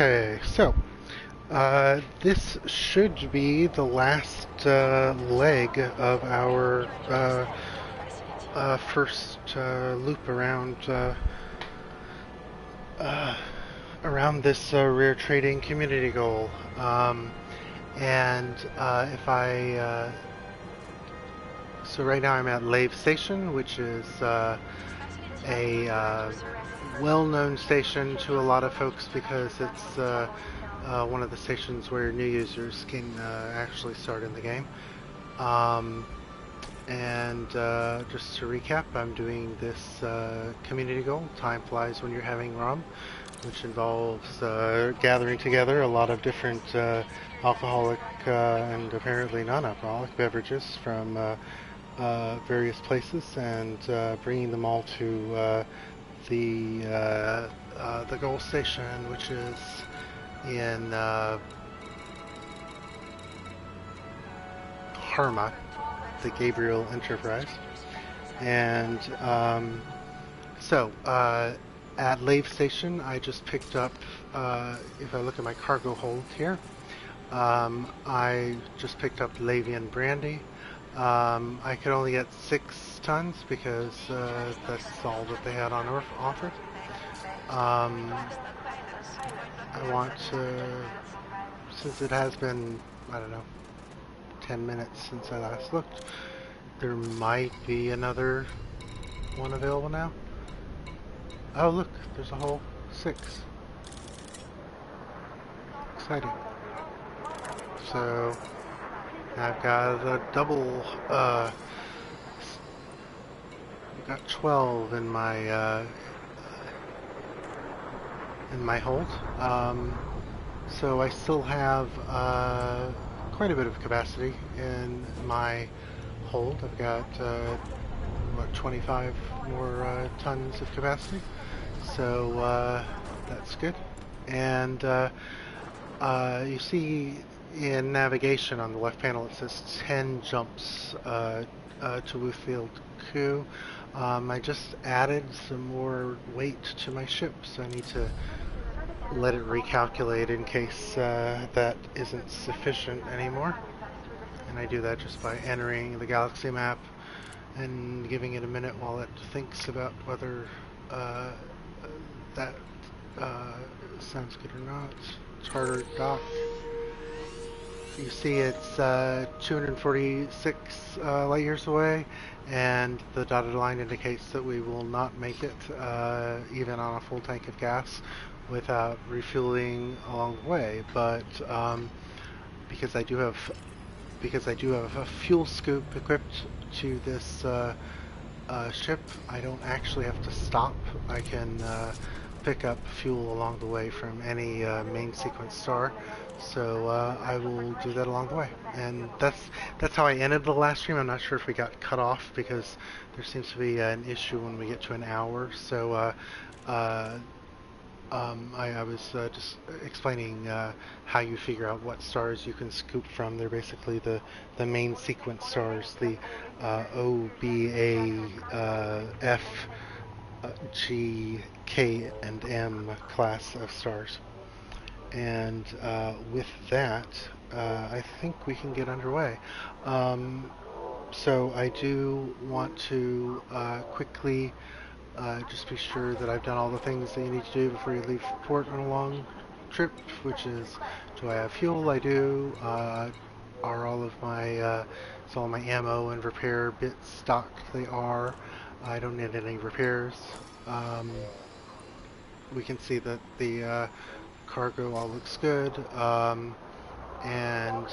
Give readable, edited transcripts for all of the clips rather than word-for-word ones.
Okay, so this should be the last leg of our first loop uh, around this rare trading community goal. And if I so right now I'm at Lave Station, which is a well-known station to a lot of folks because it's one of the stations where new users can actually start in the game. Um, and just to recap, I'm doing this community goal, Time Flies When You're Having Rum, which involves gathering together a lot of different alcoholic and apparently non-alcoholic beverages from various places and bringing them all to the goal station, which is in Harma, the Gabriel Enterprise. And at Lave Station, I just picked up, if I look at my cargo hold here, I just picked up Lavian brandy. I could only get 6 tons because that's all that they had on offer. I want to, since it has been, I don't know, 10 minutes since I last looked, there might be another one available now. Oh look, there's a whole 6. Exciting. So I've got a double, I've got 12 in my hold. So I still have quite a bit of capacity in my hold. I've got what, 25 more tons of capacity, so that's good. And you see in navigation on the left panel it says 10 jumps to Wuthielo Ku. I just added some more weight to my ship, so I need to let it recalculate in case that isn't sufficient anymore. And I do that just by entering the galaxy map and giving it a minute while it thinks about whether that sounds good or not. Charter dock. You see it's 246 light years away, and the dotted line indicates that we will not make it even on a full tank of gas without refueling along the way. But because I do have a fuel scoop equipped to this ship, I don't actually have to stop. I can pick up fuel along the way from any main sequence star. So I will do that along the way, and that's how I ended the last stream. I'm not sure if we got cut off because there seems to be an issue when we get to an hour. So I was just explaining how you figure out what stars you can scoop from. They're basically the main sequence stars, the O, B, A, F, G, K, and M class of stars. And with that, I think we can get underway. So I do want to quickly just be sure that I've done all the things that you need to do before you leave port on a long trip, which is, do I have fuel? I do. Are all of my, is all my ammo and repair bits stocked? They are. I don't need any repairs. We can see that the cargo all looks good, and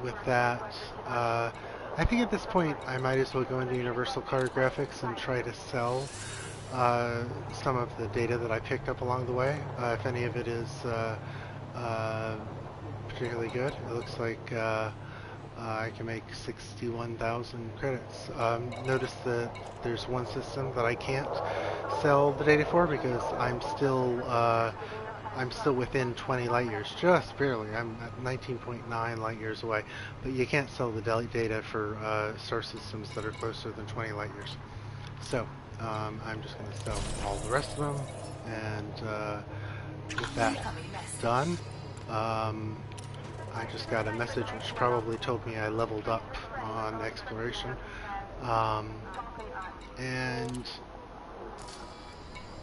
with that, I think at this point I might as well go into Universal Cartographics and try to sell some of the data that I picked up along the way, if any of it is particularly good. It looks like I can make 61,000 credits. Notice that there's one system that I can't sell the data for because I'm still within 20 light years, just barely. I'm at 19.9 light years away, but you can't sell the data for star systems that are closer than 20 light years. So I'm just going to sell all the rest of them, and with that, done. I just got a message which probably told me I leveled up on exploration. And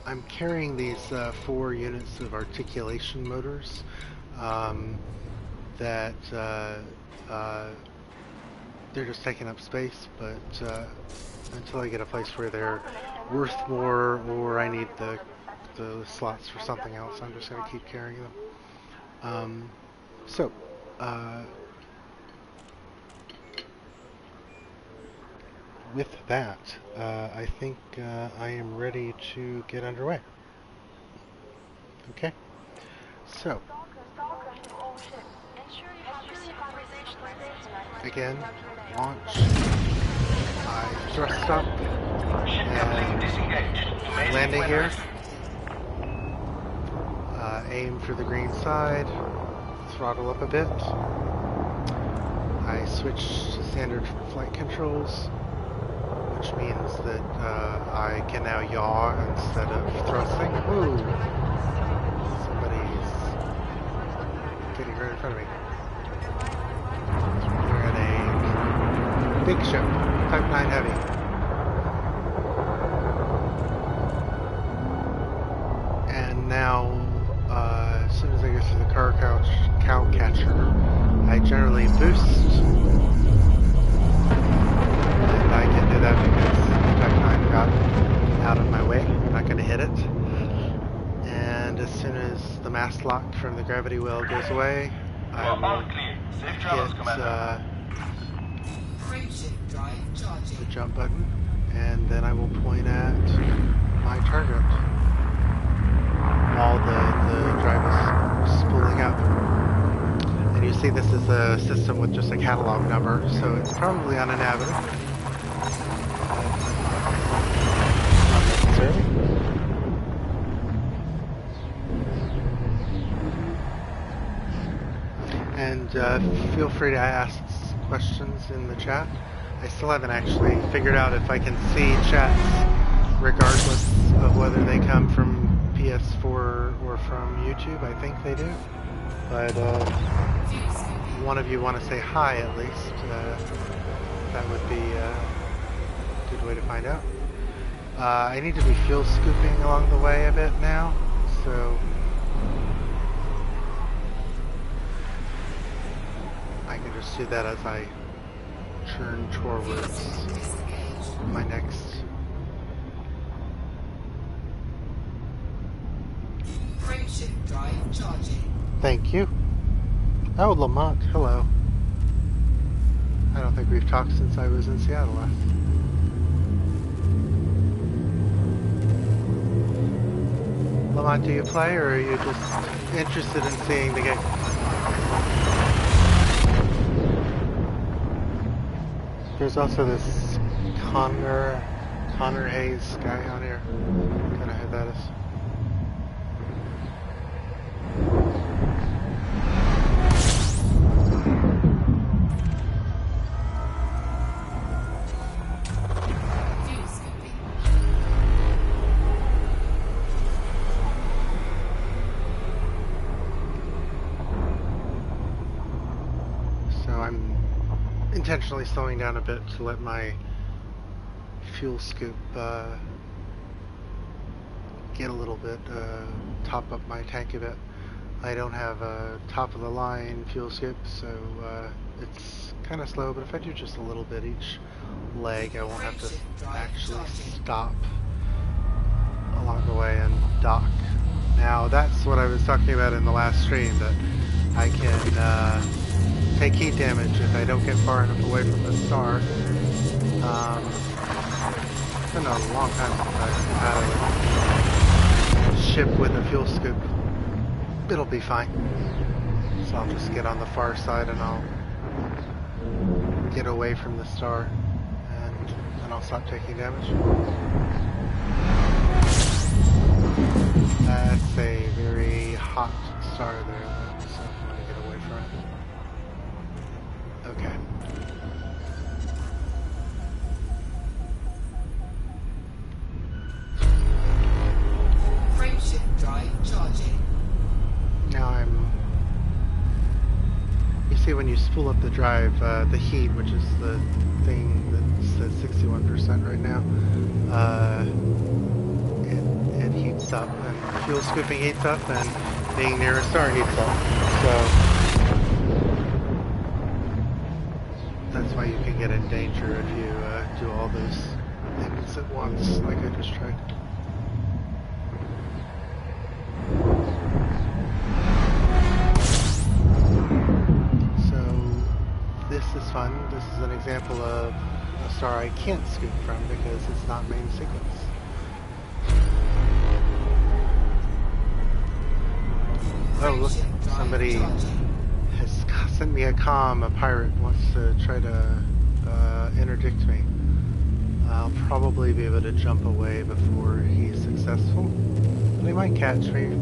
I'm carrying these 4 units of articulation motors that they're just taking up space, but until I get a place where they're worth more or I need the slots for something else, I'm just going to keep carrying them. With that, I think I am ready to get underway. Okay, so again, launch. I thrust up and landing here. Aim for the green side, throttle up a bit. I switch to standard flight controls, which means that I can now yaw instead of thrusting. Ooh! Somebody's getting right in front of me. We're at a big ship, Type 9 Heavy. And now, as soon as I get through the cow catcher, I generally boost. I can do that because Type 9 got out of my way. I'm not going to hit it. And as soon as the mast lock from the gravity well goes away, I will hit the jump button, and then I will point at my target while the drive is spooling up. And you see this is a system with just a catalog number, so it's probably uninhabited. And feel free to ask questions in the chat. I still haven't actually figured out if I can see chats regardless of whether they come from PS4 or from YouTube. I think they do. But one of you want to say hi at least. That would be a good way to find out. I need to be fuel scooping along the way a bit now, so I can just do that as I turn towards my next. Frameshift drive charging. Thank you. Oh, Lamont, hello. I don't think we've talked since I was in Seattle last. Lamont, do you play, or are you just interested in seeing the game? There's also this Connor Hayes guy on here. I don't know who that is. Intentionally slowing down a bit to let my fuel scoop get a little bit, top up my tank a bit. I don't have a top of the line fuel scoop, so it's kind of slow, but if I do just a little bit each leg, I won't have to actually stop along the way and dock. Now that's what I was talking about in the last stream, that I can take heat damage if I don't get far enough away from the star. It's been a long time since I've had a ship with a fuel scoop. It'll be fine. So I'll just get on the far side and I'll get away from the star, and then I'll stop taking damage. That's a very hot star there, so I'm going to get away from it. Okay. Frameshift drive charging. now you see when you spool up the drive, the heat, which is the thing that's at 61% right now, it heats up, and fuel scooping heats up, and being near a star heats up. So that's why you can get in danger if you do all those things at once, like I just tried. This is fun. This is an example of a star I can't scoop from because it's not main sequence. Oh look, somebody has sent me a comm. A pirate wants to try to interdict me. I'll probably be able to jump away before he's successful. But he might catch me.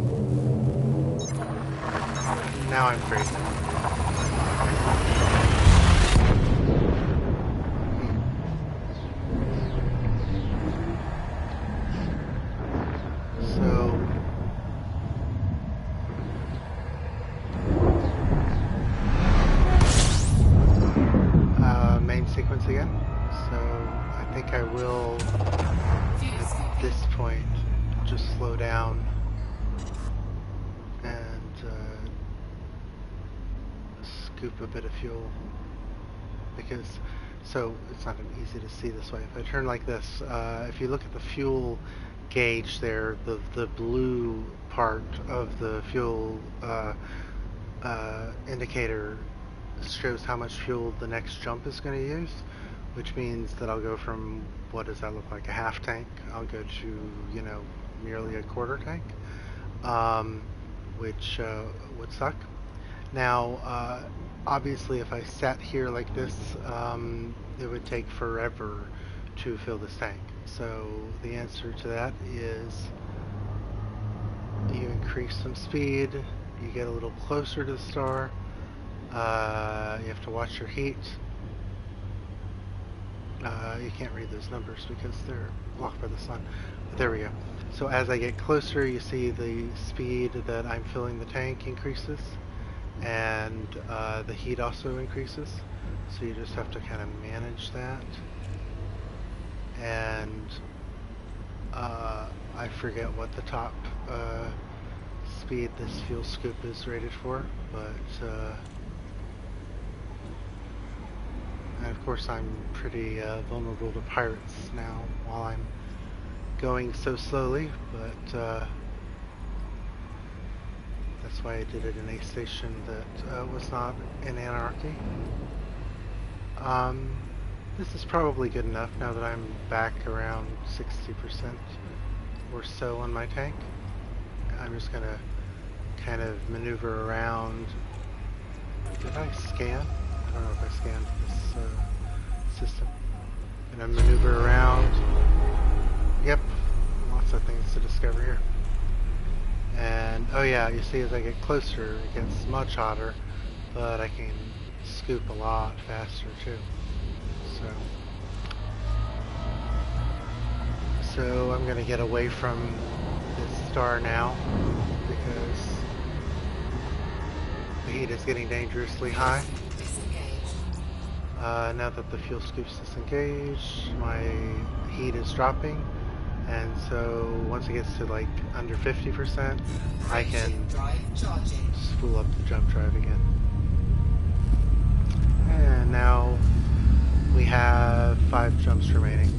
Now I'm free. Sequence again, so I think I will at this point just slow down and scoop a bit of fuel, because so it's not easy to see this way. If I turn like this, if you look at the fuel gauge there, the blue part of the fuel indicator shows how much fuel the next jump is going to use, which means that I'll go from, what does that look like, a half tank, I'll go to, you know, nearly a quarter tank, which would suck. Now, obviously if I sat here like this, it would take forever to fill this tank. So the answer to that is you increase some speed, you get a little closer to the star. You have to watch your heat. You can't read those numbers because they're blocked by the sun. But there we go. So as I get closer, you see the speed that I'm filling the tank increases, and the heat also increases. So you just have to kind of manage that. And I forget what the top speed this fuel scoop is rated for, but and of course I'm pretty vulnerable to pirates now while I'm going so slowly, but that's why I did it in a station that was not in anarchy. This is probably good enough now that I'm back around 60% or so on my tank. I'm just going to kind of maneuver around. Did I scan? I don't know if I scanned this system. And I maneuver around. Yep, lots of things to discover here. And oh yeah, you see as I get closer it gets much hotter, but I can scoop a lot faster too. So I'm going to get away from this star now because the heat is getting dangerously high. Now that the fuel scoop's disengaged, my heat is dropping, and so once it gets to like under 50%, I can spool up the jump drive again. And now we have 5 jumps remaining.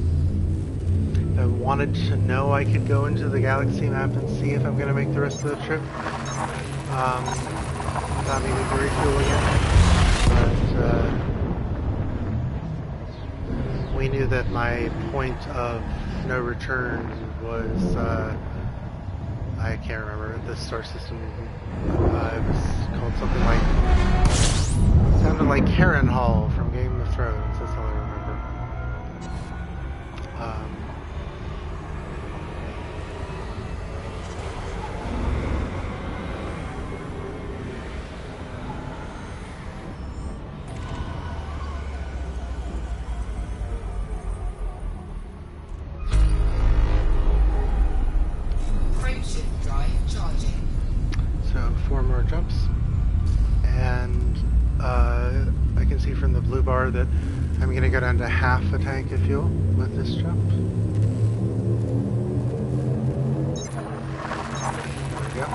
If I wanted to know, I could go into the galaxy map and see if I'm going to make the rest of the trip without needing to refuel again. But we knew that my point of no return was, I can't remember, the star system, it was called something like, it sounded like Harrenhal from Game of Thrones, that's all I remember. blue bar that I'm going to go down to half a tank of fuel with this jump. There we go.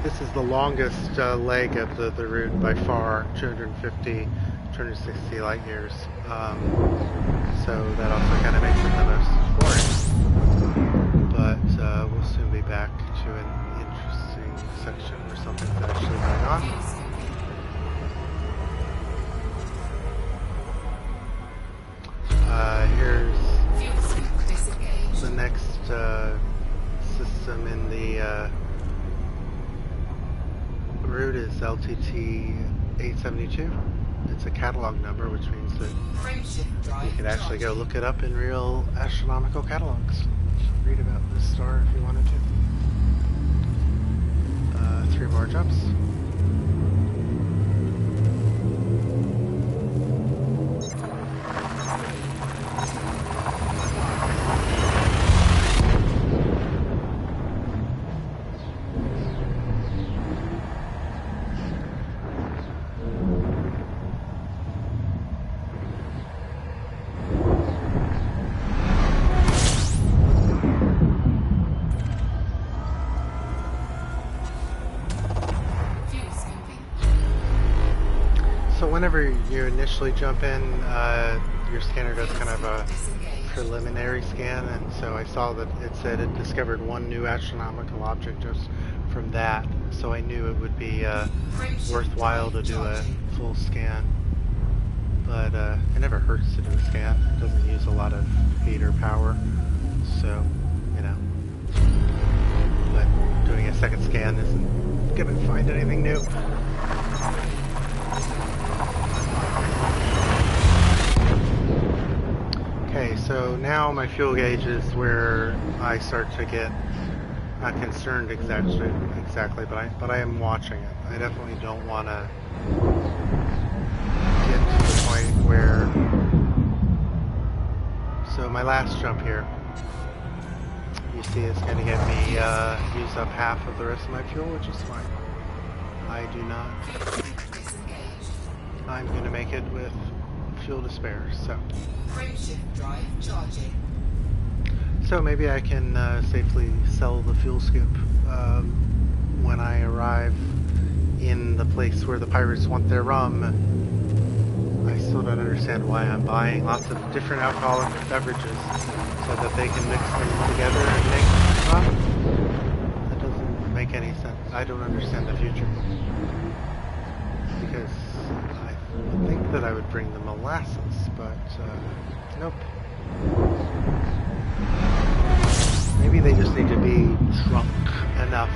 This is the longest leg of the route by far, 250, 260 light years. So that also kind of makes it the most boring. But we'll soon be back to an interesting section where something's actually going on. Here's the next system in the route is LTT 872. It's a catalog number, which means that you could actually go look it up in real astronomical catalogs. Read about this star if you wanted to. 3 more jumps. Whenever you initially jump in, your scanner does kind of a preliminary scan, and so I saw that it said it discovered 1 new astronomical object just from that, so I knew it would be worthwhile to do a full scan. But it never hurts to do a scan. It doesn't use a lot of heat or power, so, you know. But doing a second scan isn't going to find anything new. Okay, so now my fuel gauge is where I start to get not concerned exactly, but I am watching it. I definitely don't want to get to the point where. So my last jump here, you see, it's going to get me use up half of the rest of my fuel, which is fine. I do not. I'm going to make it with fuel to spare, so. Frameshift drive charging. So maybe I can safely sell the fuel scoop when I arrive in the place where the pirates want their rum. I still don't understand why I'm buying lots of different alcoholic beverages so that they can mix them together and make rum. That doesn't make any sense. I don't understand the future. Because I think that I would bring the molasses, but nope. Maybe they just need to be drunk enough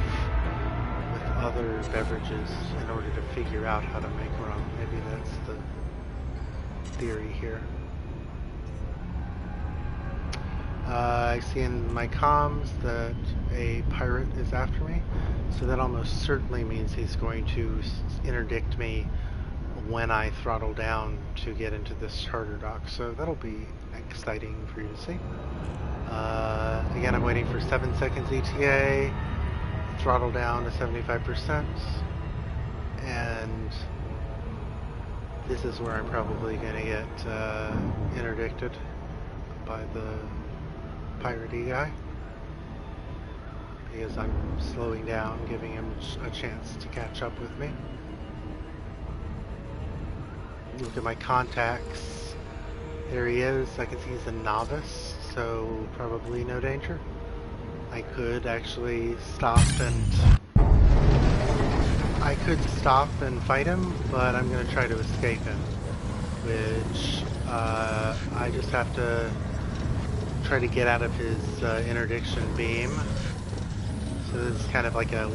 with other beverages in order to figure out how to make rum. Maybe that's the theory here. I see in my comms that a pirate is after me, so that almost certainly means he's going to interdict me when I throttle down to get into this charter dock, so that'll be exciting for you to see. Again, I'm waiting for 7 seconds ETA, throttle down to 75%, and this is where I'm probably going to get interdicted by the piratey guy, because I'm slowing down, giving him a chance to catch up with me. Look at my contacts. There he is. I can see he's a novice, so probably no danger. I could actually stop and fight him, but I'm going to try to escape him, which I just have to try to get out of his interdiction beam. So this is kind of like a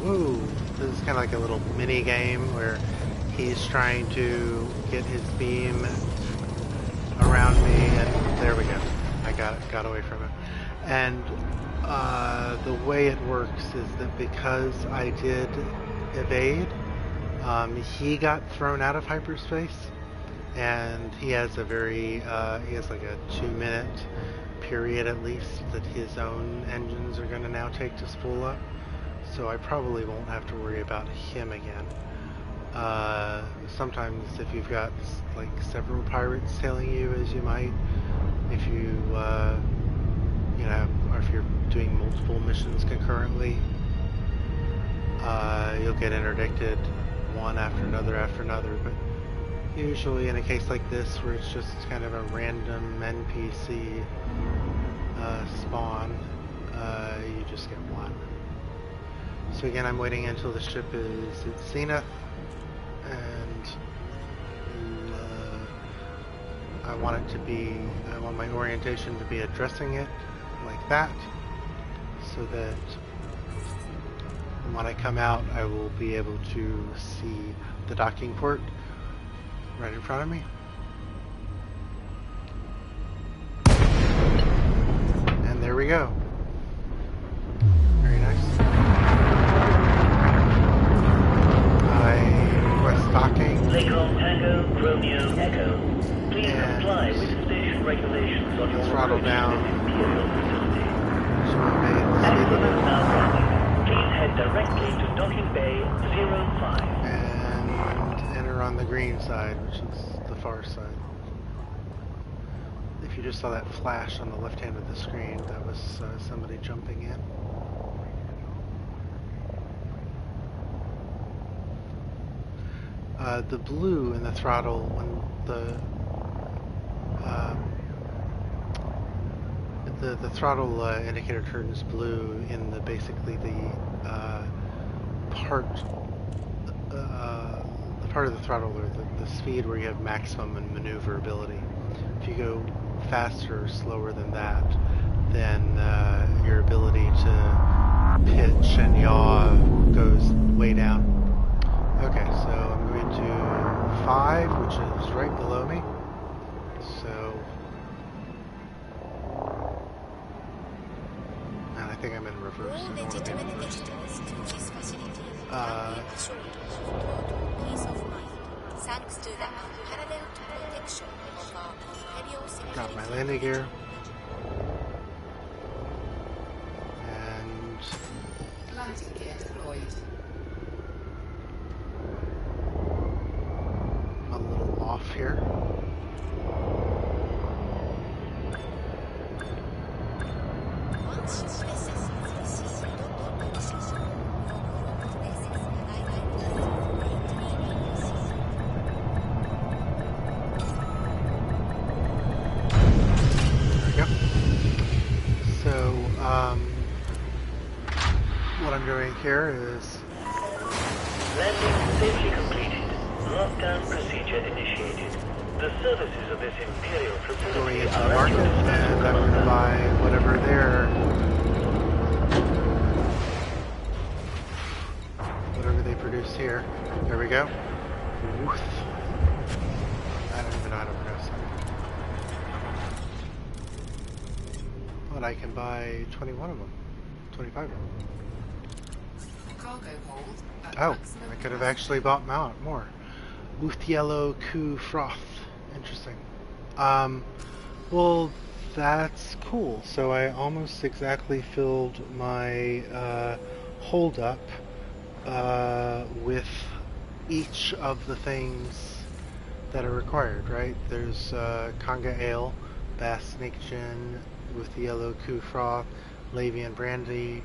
this is kind of like a little mini game where he's trying to get his beam around me, and there we go. I got away from it. And the way it works is that because I did evade, he got thrown out of hyperspace, and he has a very he has like a 2-minute period at least that his own engines are going to now take to spool up. so I probably won't have to worry about him again. Sometimes if you've got like several pirates tailing you, as you might, if you you know, or if you're doing multiple missions concurrently, you'll get interdicted one after another, but usually in a case like this where it's just kind of a random NPC spawn, you just get one. So again, I'm waiting until the ship is at zenith, and I want my orientation to be addressing it like that, so that when I come out, I will be able to see the docking port right in front of me. And there we go. Very nice. I request docking. Lakon Tango, Romeo, Echo. Please comply with station regulations on your throttle down. Imperial facility. So my main speed limit. Now running. Please head directly to Docking Bay 05. And enter on the green side, which is the far side. If you just saw that flash on the left hand of the screen, that was somebody jumping in. The blue in the throttle, when the throttle indicator turns blue in the basically the part of the throttle, or the speed where you have maximum maneuverability. If you go faster or slower than that, then your ability to pitch and yaw goes way down. Okay, so I'm going to 5, which is right below me. So, and I think I'm in reverse. All legitimate visitors to this facility can be assured of total peace of mind, thanks to the unparalleled protection of our Imperial security. Got my landing gear. And Landing gear deployed. a little off here. Once you listen to the sea, don't process There we go. So, what I'm doing here is Landing safely completed. Lockdown procedure initiated. The services of this Imperial going facility into the are at market, your disposal. and I'm going to buy whatever they produce here. There we go. Woof. I don't even know how to pronounce that. But I can buy 21 of them. 25 of them. Cargo hold at Oh, maximum I could have capacity. actually bought more. Wuthielo Ku froth. Interesting. Well, that's cool. So I almost exactly filled my hold up with each of the things that are required, right? There's Kongga ale, Bast snake gin, Wuthielo Ku froth, Lave brandy,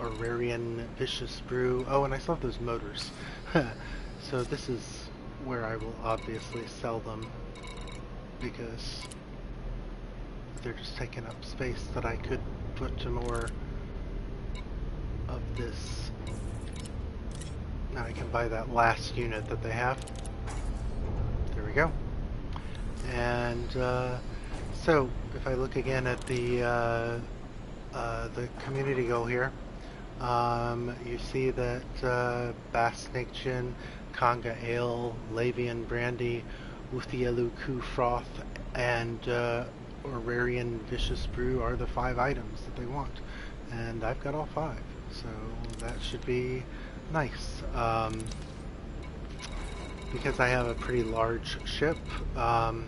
Orrere vicious brew. Oh, and I still have those motors. So this is where I will obviously sell them, because they're just taking up space that I could put to more of this. Now I can buy that last unit that they have. There we go. And so if I look again at the community goal here, you see that Bast snake gin, Kongga ale, Lave brandy, Wuthielo Ku froth, and Orrere vicious brew are the 5 items that they want, and I've got all 5, so that should be nice. Because I have a pretty large ship, the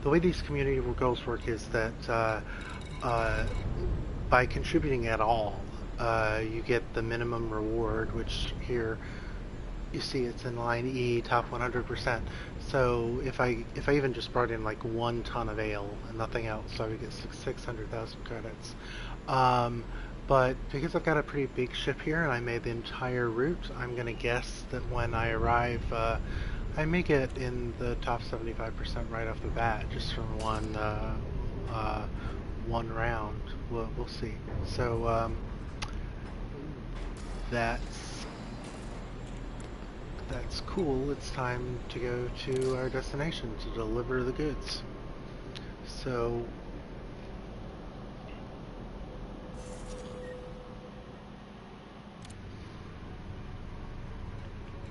way these community goals work is that by contributing at all, you get the minimum reward, which here you see it's in line E, top 100%. So if I even just brought in like 1 ton of ale and nothing else, I would get 600,000 credits. But because I've got a pretty big ship here and I made the entire route, I'm gonna guess that when I arrive, I may get in the top 75% right off the bat, just from one round. We'll see. So that's cool. It's time to go to our destination to deliver the goods. So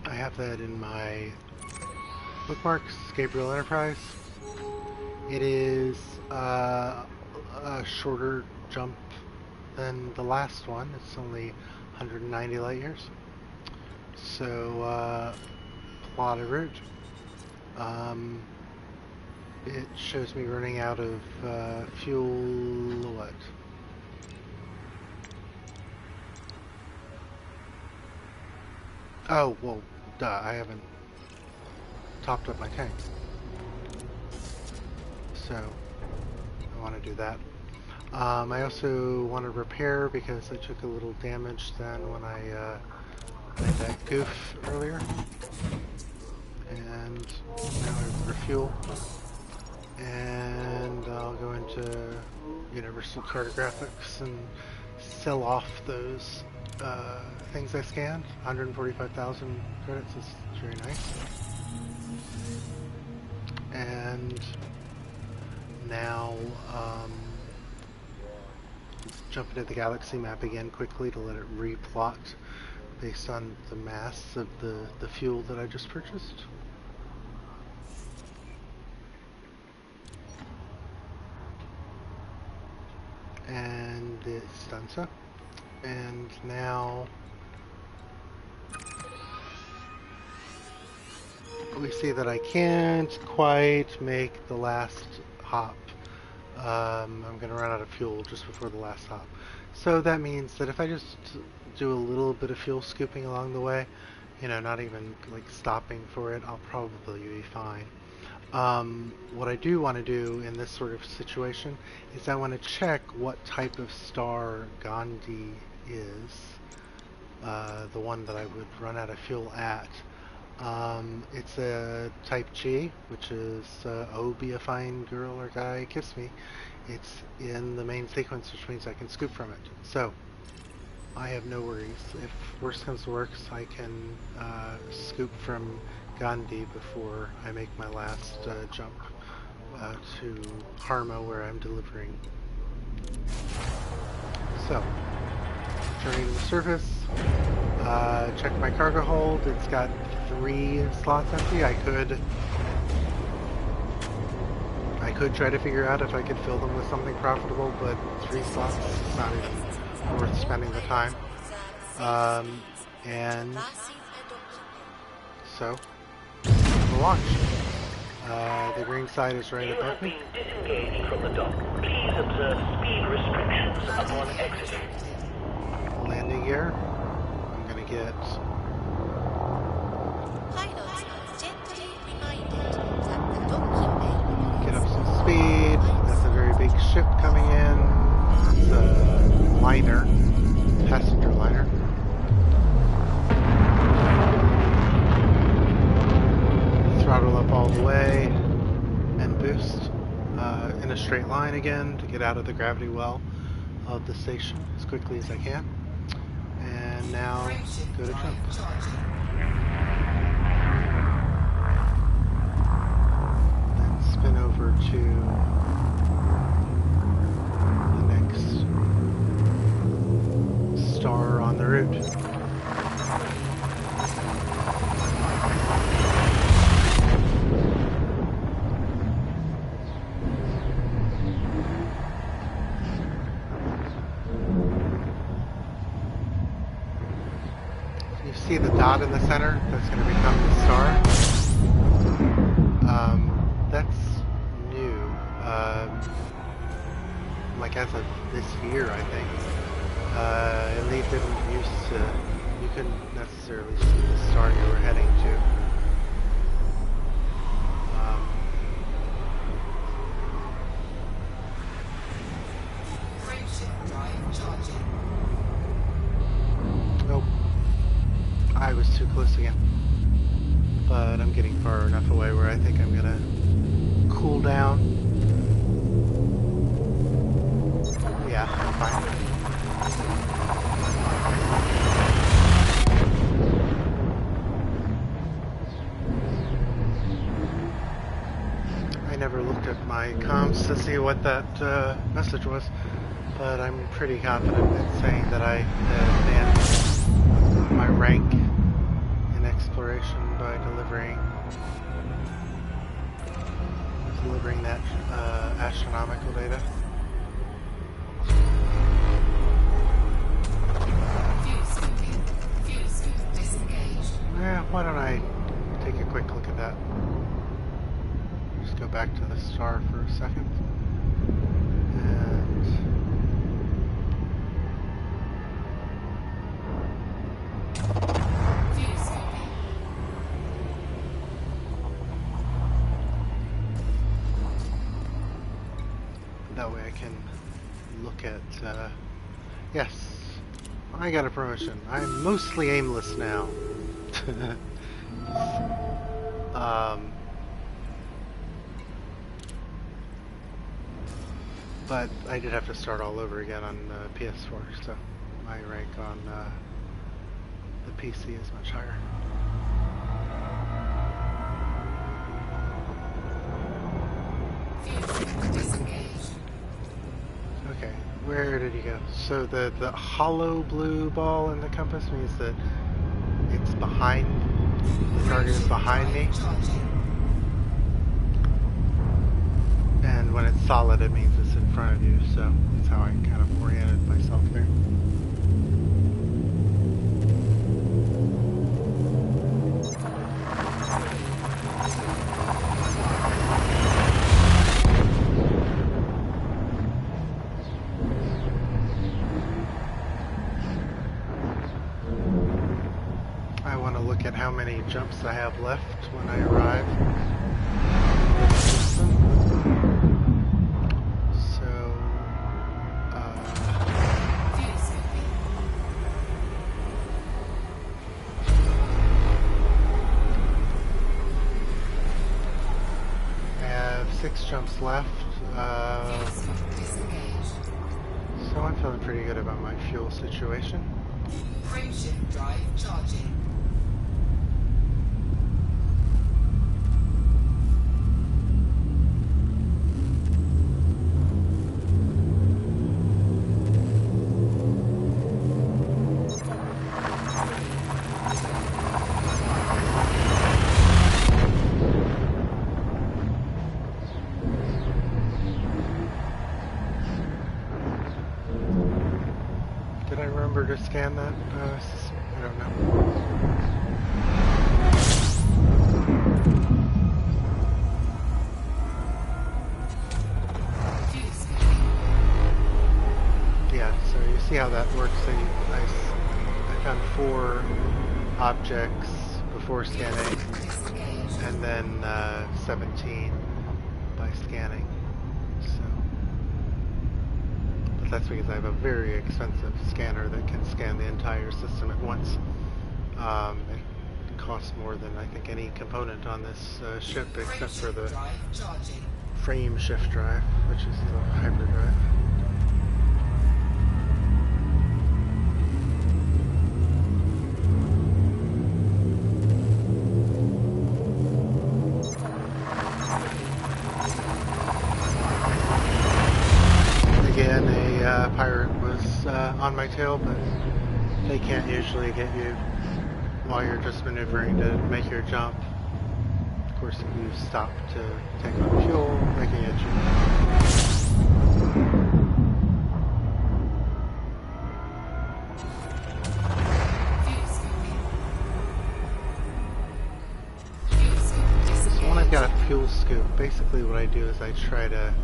I have that in my bookmarks, Gabriel Enterprise. It is a shorter jump than the last one. It's only 190 light years. So plot a route. It shows me running out of fuel. What? Oh, well, duh, I haven't topped up my tank. So I want to do that. I also want to repair because I took a little damage then when I made that goof earlier. And now I refuel. And I'll go into Universal Cartographics and sell off those things I scanned. 145,000 credits is very nice. And now jump into the galaxy map again quickly to let it replot based on the mass of the fuel that I just purchased. And it's done so. And now we see that I can't quite make the last hop. I'm going to run out of fuel just before the last hop. So that means that if I just do a little bit of fuel scooping along the way, not even like stopping for it, I'll probably be fine. What I do want to do in this sort of situation is I want to check what type of star Gandhi is, the one that I would run out of fuel at. It's a type G, which is oh, be a fine girl or guy, kiss me. It's in the main sequence, which means I can scoop from it. So I have no worries. If worst comes to worst, I can scoop from Gandhi before I make my last jump to Harma, where I'm delivering. So, turning to the surface, check my cargo hold. It's got 3 slots empty. I could try to figure out if I could fill them with something profitable, but 3 slots is not even worth spending the time. And so, we'll launch. The green side is right above me. You have been disengaged from the dock. Please observe speed restrictions upon exiting. Landing gear. I'm gonna get Pilots are gently reminded that the docking bay get up some speed. That's a very big ship coming in. It's a liner, passenger liner. Throttle up all the way and boost in a straight line again to get out of the gravity well of the station as quickly as I can. And now go to jump. Then spin over to the next star on the route. See the dot in the center? That's going to become the star. That's new. Like as of this year, I think. Elite didn't used to, you couldn't necessarily see the star you were heading to. Frameshift drive charging. Nope. I was too close again. But I'm getting far enough away where I think I'm gonna cool down. Yeah, I'm fine. I never looked at my comms to see what that message was, but I'm pretty confident in saying that I advanced my rank in exploration by delivering that astronomical data. Fuel scoop disengaged. Why don't I take a quick look at that? Just go back to the star for a second. And Fuel scooping. that way I can look at, yes, I got a promotion. I'm mostly aimless now. But I did have to start all over again on PS4, so my rank on the PC is much higher. Fuel scoop disengaged. Okay, where did he go? So the hollow blue ball in the compass means that it's behind, the target is behind me. Charging. And when it's solid, it means it's in front of you, so that's how I kind of oriented myself there. I want to look at how many jumps I have left when I arrive. Fuel scooping. I have 6 jumps left, Fuel scoop disengaged. so I'm feeling pretty good about my fuel situation. Frameshift drive charging. Did I remember to scan that? I don't know. Fuel scooping. Yeah, so you see how that works. So I found 4 objects before scanning, Disengaged. and then 17 by scanning. So, but that's because I have a very expensive scanner that can scan the entire system at once. It costs more than I think any component on this ship, except for the Drive charging. frame shift drive, which is the hybrid drive. Again, a pirate was on my tail, but they can't usually get you while you're just maneuvering to make your jump. Of course, if you stop to take on fuel, they can get you. Fuel scooping. Fuel scoop disengaged. So when I've got a fuel scoop, basically what I do is I try to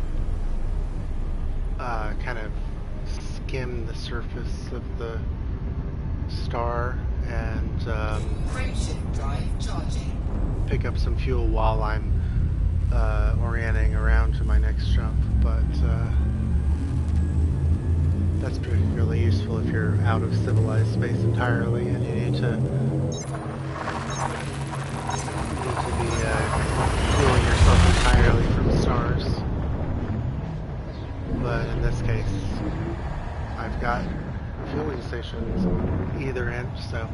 kind of skim the surface of the star and Frameshift drive charging. pick up some fuel while I'm orienting around to my next jump. But that's particularly useful if you're out of civilized space entirely and you need to be fueling yourself entirely from stars. But in this case, I've got fueling stations on either end, so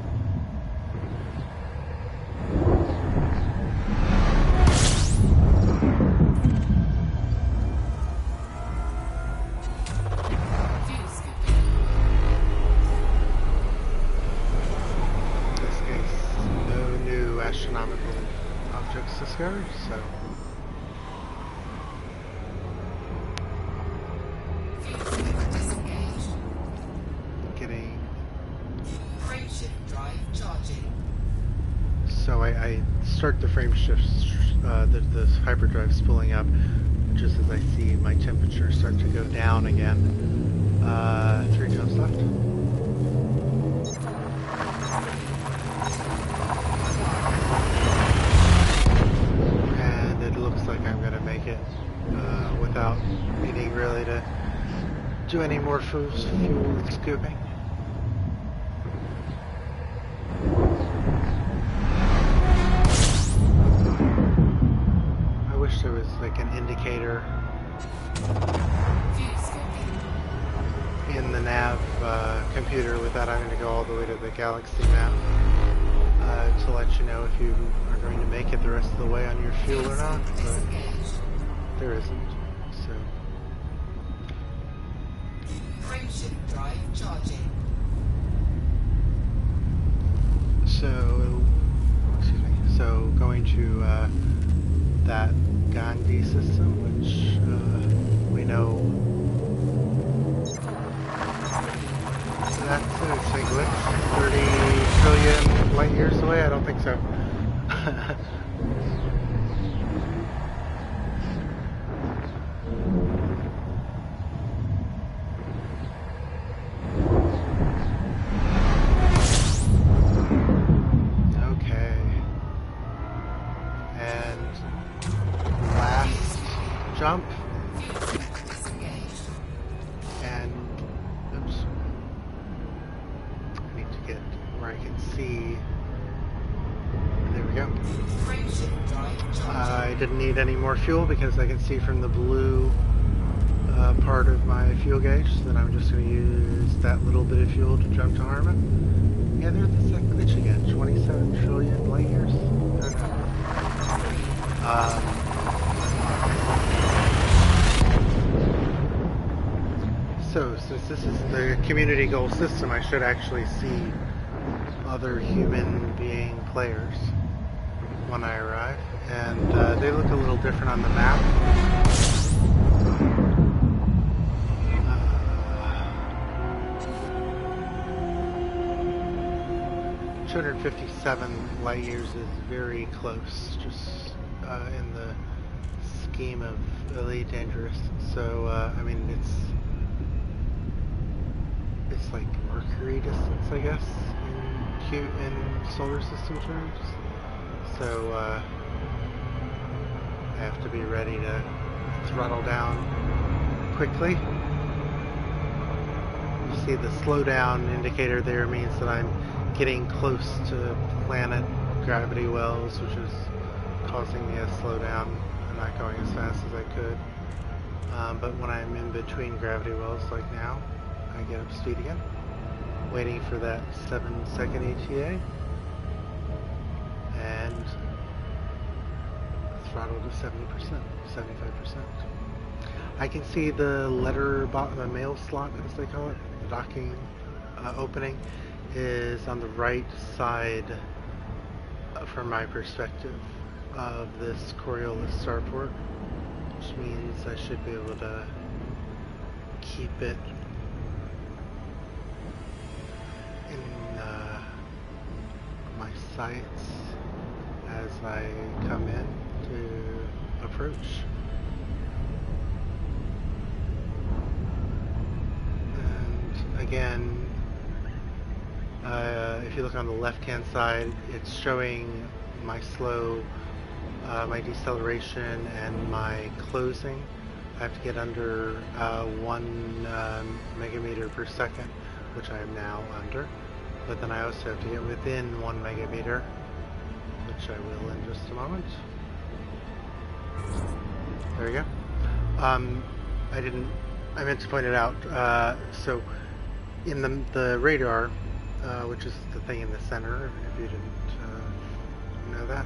astronomical objects discovered, so getting Frameshift drive charging. so I start the frame shifts, the hyperdrive spooling up just as I see my temperature start to go down again. 3 jumps left. Looks like I'm going to make it without needing really to do any more fuel scooping. I wish there was like an indicator in the nav computer without having to go all the way to the galaxy map to let you know if you are going to make it the rest of the way on your fuel or not, but there isn't, so. Frameshift drive charging. So, excuse me, so going to that Gandhi system, which we know that's a glitch, 30 trillion light years away? I don't think so. Okay. And last jump. And oops. I need to get where I can see. There we go. I didn't need any more fuel because I can see from the blue part of my fuel gauge, so then I'm just going to use that little bit of fuel to jump to Harma. Yeah, there's the second glitch again. 27 trillion light years. So, since this is the community goal system, I should actually see other human being players when I arrive, and they look a little different on the map. 257 light years is very close, just in the scheme of Elite Dangerous. So, I mean, it's like Mercury distance, I guess, in solar system terms. So, I have to be ready to throttle down quickly. You see the slowdown indicator there means that I'm getting close to planet gravity wells, which is causing me to slow down and not going as fast as I could. But when I'm in between gravity wells like now, I get up to speed again. Waiting for that 7-second ETA. And throttle to 70%, 75%. I can see the the mail slot, as they call it, the docking opening, is on the right side, from my perspective, of this Coriolis starport, which means I should be able to keep it in my sights as I come in to approach. And again, if you look on the left-hand side, it's showing my slow, my deceleration and my closing. I have to get under 1 megameter per second, which I am now under. But then I also have to get within 1 megameter, which I will in just a moment. There we go. I meant to point it out. So in the radar, which is the thing in the center, if you didn't know that.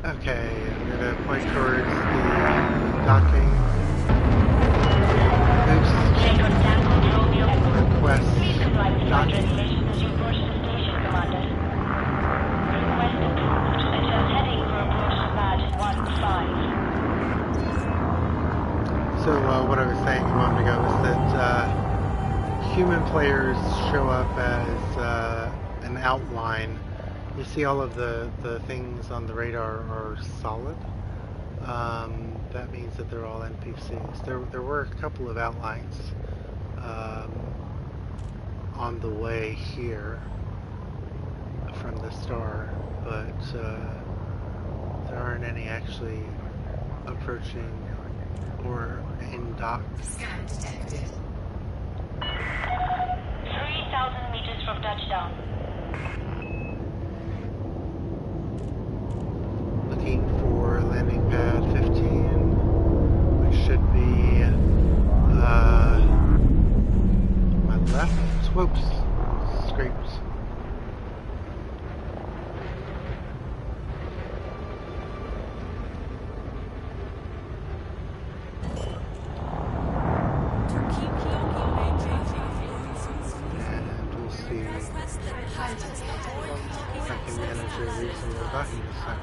Okay, I'm going to point towards the docking. Oops. Request docking. So what I was saying a moment ago is that human players show up as an outline. You see all of the things on the radar are solid. That means that they're all NPCs. There were a couple of outlines on the way here from the star, but there aren't any actually approaching or in dock. Scan detected. 3,000 meters from touchdown. Looking for landing pad 15, which should be my left. Whoops, scraped. And we'll see if I can manage a reasonable docking this time.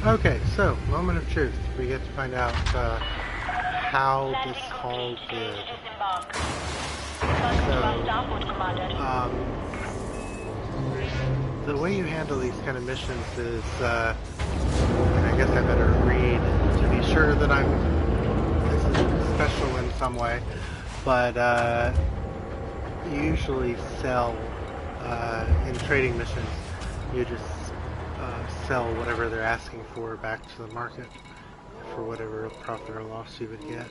Okay, so, moment of truth. We get to find out how this haul did. So, the way you handle these kind of missions is, and I guess I better read to be sure that this is special in some way, but you usually sell, in trading missions, you just sell whatever they're asking for back to the market for whatever profit or loss you would get.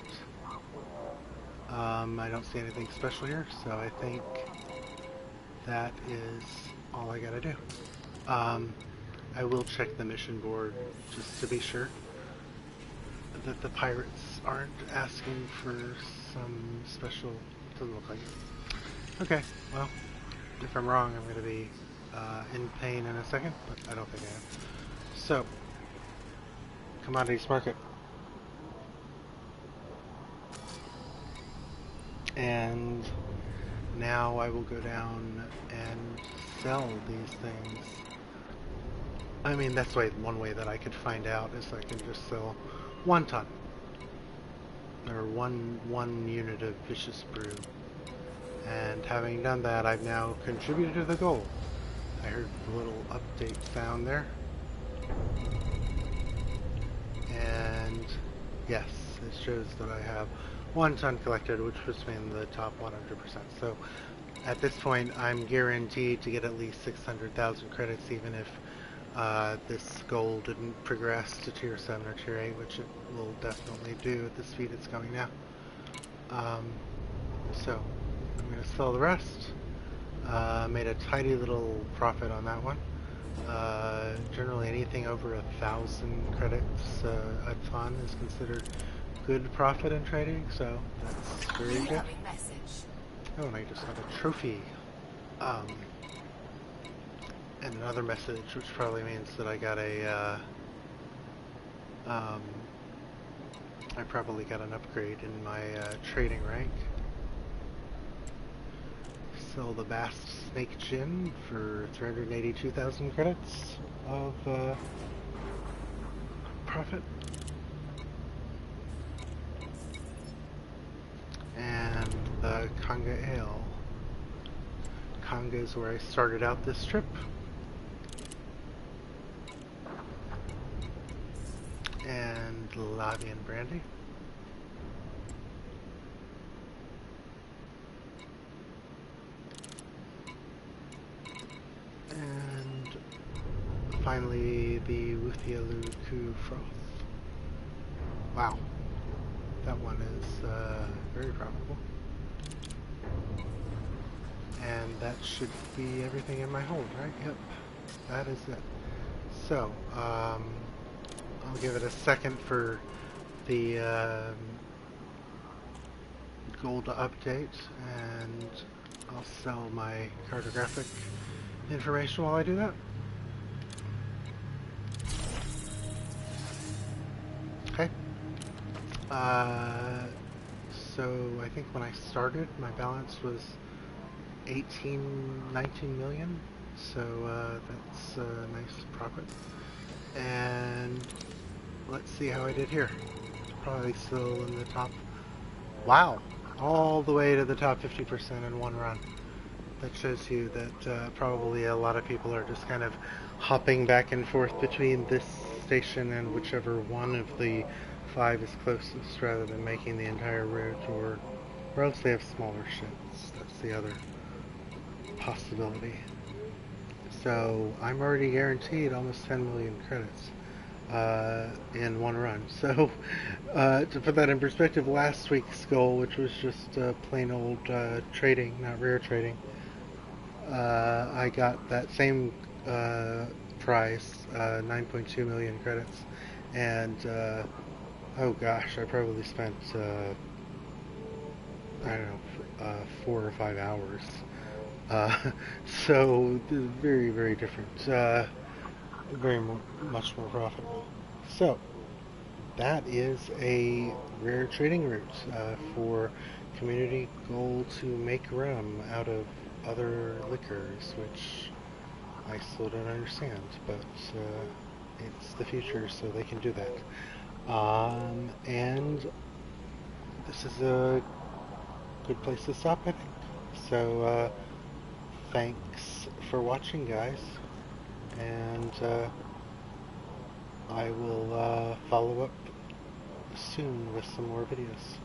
I don't see anything special here, so I think that is all I gotta do. I will check the mission board just to be sure that the pirates aren't asking for some special. Doesn't look like it. Okay, well, if I'm wrong, I'm gonna be in pain in a second, but I don't think I am. So, commodities market. And now I will go down and sell these things. I mean, that's one way that I could find out is I can just sell 1 ton. Or one unit of vicious brew. And having done that, I've now contributed to the goal. I heard a little update sound there. And yes, it shows that I have 1 ton collected, which puts me in the top 100%. So at this point, I'm guaranteed to get at least 600,000 credits, even if this goal didn't progress to tier 7 or tier 8, which it will definitely do at the speed it's going now. So I'm going to sell the rest. Made a tidy little profit on that one. Generally anything over 1,000 credits a ton is considered good profit in trading, so that's very good. Incoming message. Oh, and I just got a trophy. And another message, which probably means that I got a, I probably got an upgrade in my trading rank. Sell the Bast Snake Gin for 382,000 credits of profit. And the Kongga Ale. Kongga is where I started out this trip. And Lave and brandy. And finally the Wuthielo Ku froth. Wow, that one is very profitable. And that should be everything in my hold, right? Yep, that is it. So, I'll give it a second for the gold to update, and I'll sell my cartographic information while I do that. Okay. So I think when I started, my balance was 19 million. So that's a nice profit. And let's see how I did here. Probably still in the top. Wow, all the way to the top 50% in one run. That shows you that probably a lot of people are just kind of hopping back and forth between this station and whichever one of the 5 is closest, rather than making the entire route, or else they have smaller ships. That's the other possibility. So I'm already guaranteed almost 10 million credits in one run. So to put that in perspective, last week's goal, which was just plain old trading, not rare trading, I got that same prize, 9.2 million credits, and oh gosh, I probably spent I don't know, 4 or 5 hours. So very, very different, much more profitable. So that is a rare trading route for community goal to make rum out of other liquors, which I still don't understand, but it's the future, so they can do that. And this is a good place to stop, I think. So thanks for watching, guys, and I will follow up soon with some more videos.